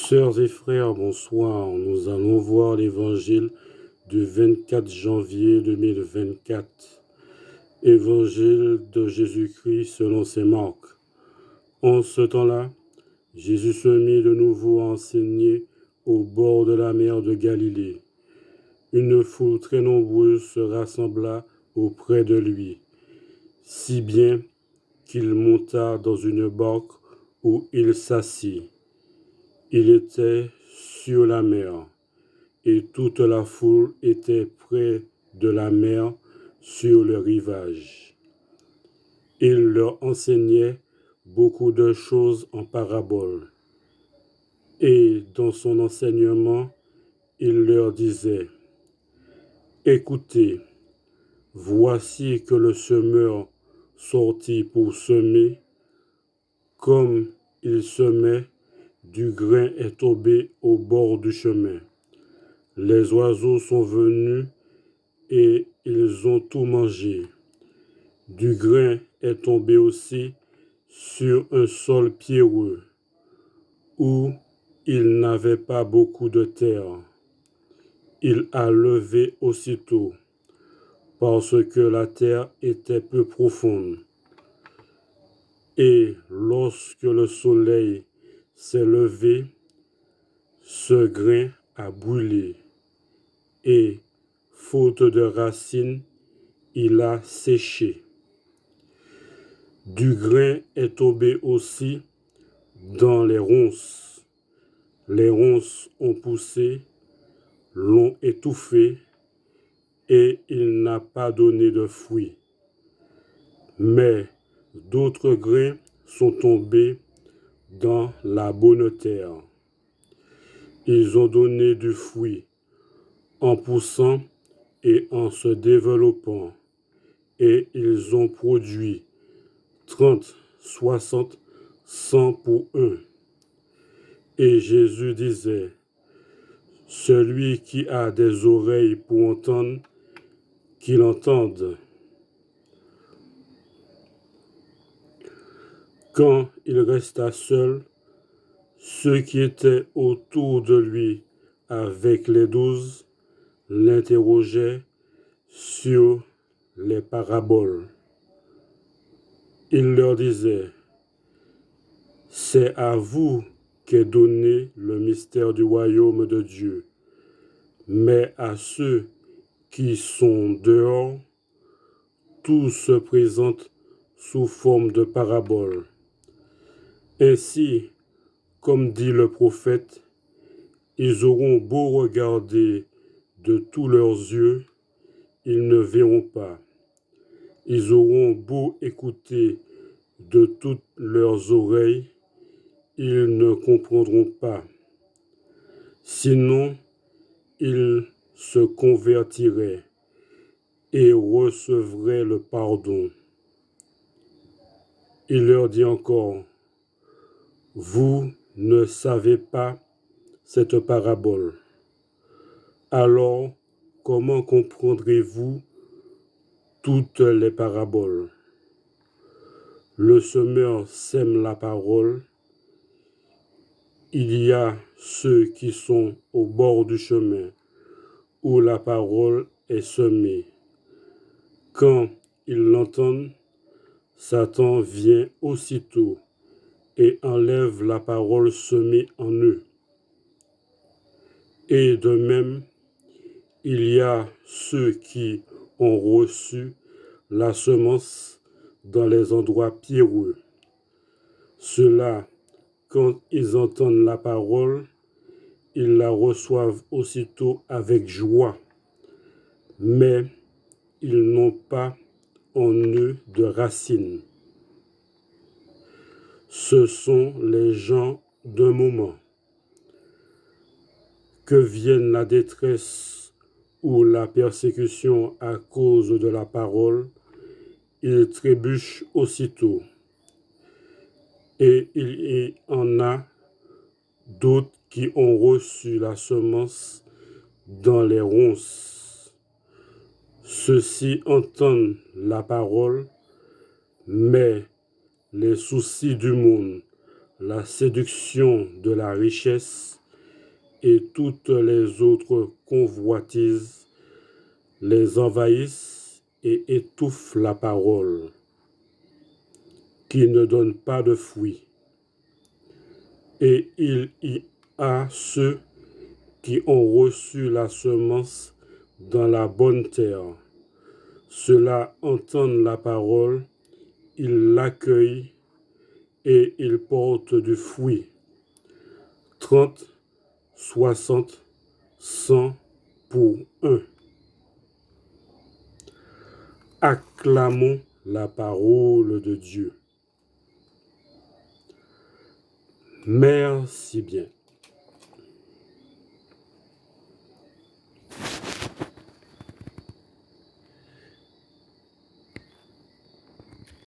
Sœurs et frères, bonsoir. Nous allons voir l'évangile du 24 janvier 2024. Évangile de Jésus-Christ selon saint Marc. En ce temps-là, Jésus se mit de nouveau à enseigner au bord de la mer de Galilée. Une foule très nombreuse se rassembla auprès de lui, si bien qu'il monta dans une barque où il s'assit. Il était sur la mer, et toute la foule était près de la mer sur le rivage. Il leur enseignait beaucoup de choses en paraboles. Et dans son enseignement, il leur disait, « Écoutez, voici que le semeur sortit pour semer, comme il semait, du grain est tombé au bord du chemin. Les oiseaux sont venus et ils ont tout mangé. Du grain est tombé aussi sur un sol pierreux, où il n'avait pas beaucoup de terre. Il a levé aussitôt, parce que la terre était peu profonde. Et lorsque le soleil s'est levé, ce grain a brûlé, et, faute de racines, il a séché. Du grain est tombé aussi dans les ronces. Les ronces ont poussé, l'ont étouffé, et il n'a pas donné de fruits. Mais d'autres grains sont tombés dans la bonne terre. Ils ont donné du fruit en poussant et en se développant, et ils ont produit 30, 60, 100 pour un. Et Jésus disait, « Celui qui a des oreilles pour entendre, qu'il entende. » Quand il resta seul, ceux qui étaient autour de lui avec les 12 l'interrogeaient sur les paraboles. Il leur disait, « C'est à vous qu'est donné le mystère du royaume de Dieu, mais à ceux qui sont dehors, tout se présente sous forme de paraboles. Ainsi, comme dit le prophète, ils auront beau regarder de tous leurs yeux, ils ne verront pas. Ils auront beau écouter de toutes leurs oreilles, ils ne comprendront pas. Sinon, ils se convertiraient et recevraient le pardon. » Il leur dit encore, « Vous ne savez pas cette parabole. Alors, comment comprendrez-vous toutes les paraboles? Le semeur sème la parole. Il y a ceux qui sont au bord du chemin, où la parole est semée. Quand ils l'entendent, Satan vient aussitôt et enlève la parole semée en eux. Et de même, il y a ceux qui ont reçu la semence dans les endroits pierreux. Ceux-là, quand ils entendent la parole, ils la reçoivent aussitôt avec joie, mais ils n'ont pas en eux de racines. Ce sont les gens d'un moment. Que vienne la détresse ou la persécution à cause de la parole, ils trébuchent aussitôt. Et il y en a d'autres qui ont reçu la semence dans les ronces. Ceux-ci entendent la parole, mais les soucis du monde, la séduction de la richesse et toutes les autres convoitises les envahissent et étouffent la parole, qui ne donne pas de fruits. Et il y a ceux qui ont reçu la semence dans la bonne terre. Ceux-là entendent la parole, ils l'accueillent et ils portent du fruit. 30, 60, 100 pour un. Acclamons la parole de Dieu. Merci bien.